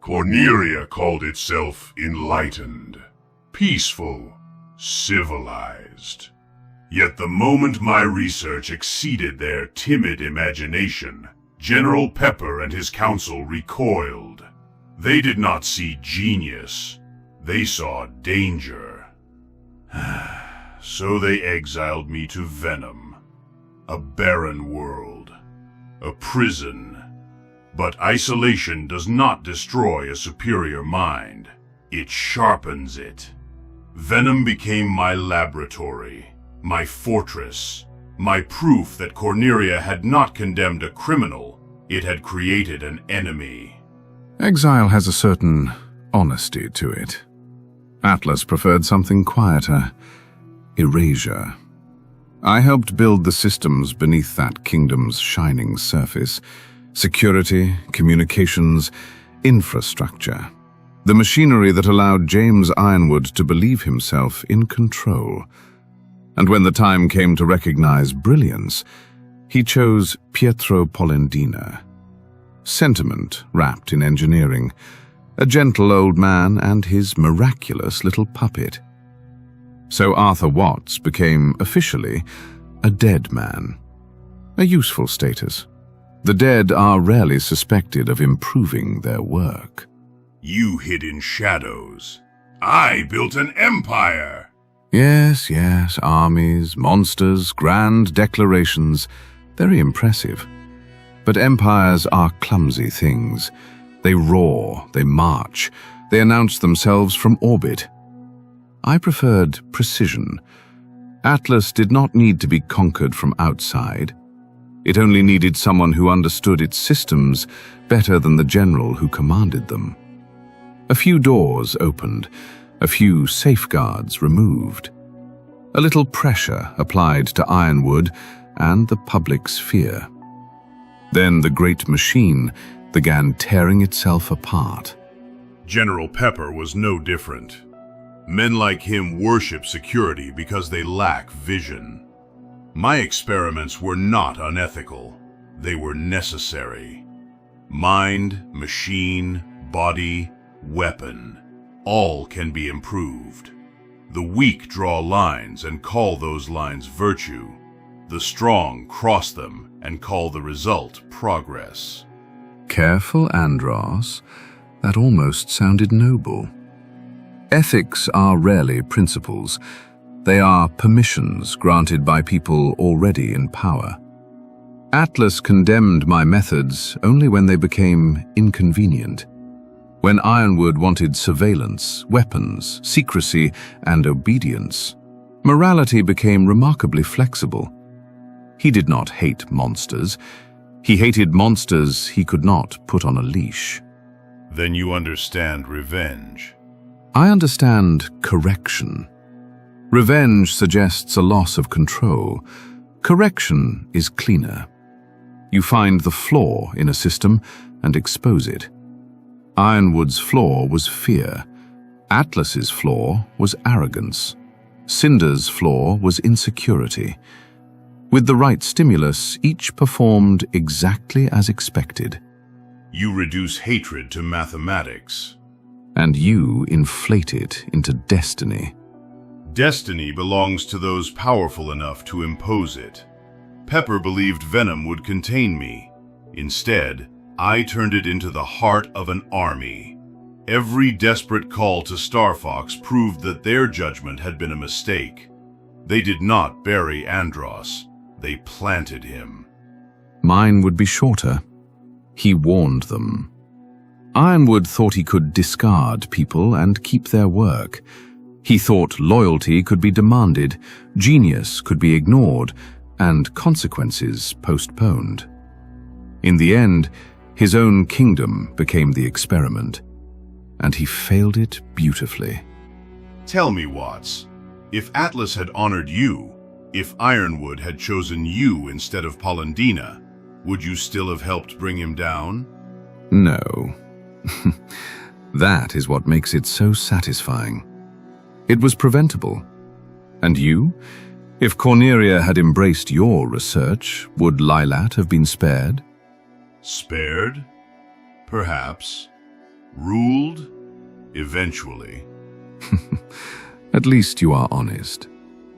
Corneria called itself enlightened, peaceful, civilized. Yet the moment my research exceeded their timid imagination, General Pepper and his council recoiled. They did not see genius, they saw danger. So they exiled me to Venom, a barren world, a prison. But isolation does not destroy a superior mind, it sharpens it. Venom became my laboratory, my fortress, my proof that Corneria had not condemned a criminal, it had created an enemy. Exile has a certain honesty to it. Atlas preferred something quieter, erasure. I helped build the systems beneath that kingdom's shining surface. Security, communications, infrastructure. The machinery that allowed James Ironwood to believe himself in control. And when the time came to recognize brilliance, he chose Pietro Polendina. Sentiment wrapped in engineering, a gentle old man and his miraculous little puppet. So Arthur Watts became, officially, a dead man. A useful status. The dead are rarely suspected of improving their work. You hid in shadows. I built an empire. Yes, armies, monsters, grand declarations. Very impressive. But empires are clumsy things. They roar, they march, they announce themselves from orbit. I preferred precision. Atlas did not need to be conquered from outside. It only needed someone who understood its systems better than the general who commanded them. A few doors opened, a few safeguards removed. A little pressure applied to Ironwood and the public's fear. Then the great machine began tearing itself apart. General Pepper was no different. Men like him worship security because they lack vision. My experiments were not unethical. They were necessary. Mind, machine, body, weapon, all can be improved. The weak draw lines and call those lines virtue. The strong cross them and call the result progress. Careful, Andross. That almost sounded noble. Ethics are rarely principles. They are permissions granted by people already in power. Atlas condemned my methods only when they became inconvenient. When Ironwood wanted surveillance, weapons, secrecy, and obedience, morality became remarkably flexible. He did not hate monsters. He hated monsters he could not put on a leash. Then you understand revenge. I understand correction. Revenge suggests a loss of control. Correction is cleaner. You find the flaw in a system and expose it. Ironwood's flaw was fear. Atlas's flaw was arrogance. Cinder's flaw was insecurity. With the right stimulus, each performed exactly as expected. You reduce hatred to mathematics. And you inflate it into destiny. Destiny belongs to those powerful enough to impose it. Pepper believed Venom would contain me. Instead, I turned it into the heart of an army. Every desperate call to Star Fox proved that their judgment had been a mistake. They did not bury Andross. They planted him. Mine would be shorter. He warned them. Ironwood thought he could discard people and keep their work. He thought loyalty could be demanded, genius could be ignored, and consequences postponed. In the end, his own kingdom became the experiment, and he failed it beautifully. Tell me, Watts, if Atlas had honored you, if Ironwood had chosen you instead of Polendina, would you still have helped bring him down? No. That is what makes it so satisfying. It was preventable. And you? If Corneria had embraced your research, would Lilat have been spared? Spared? Perhaps. Ruled? Eventually. At least you are honest.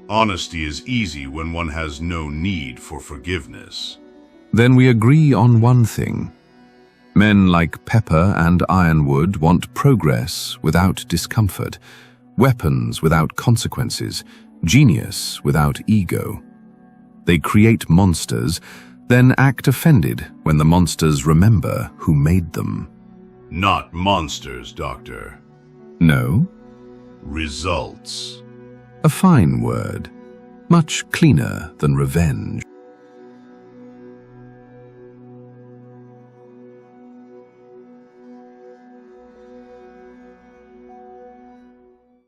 Honesty is easy when one has no need for forgiveness. Then we agree on one thing. Men like Pepper and Ironwood want progress without discomfort, weapons without consequences, genius without ego. They create monsters, then act offended when the monsters remember who made them. Not monsters, Doctor. No? Results. A fine word. Much cleaner than revenge.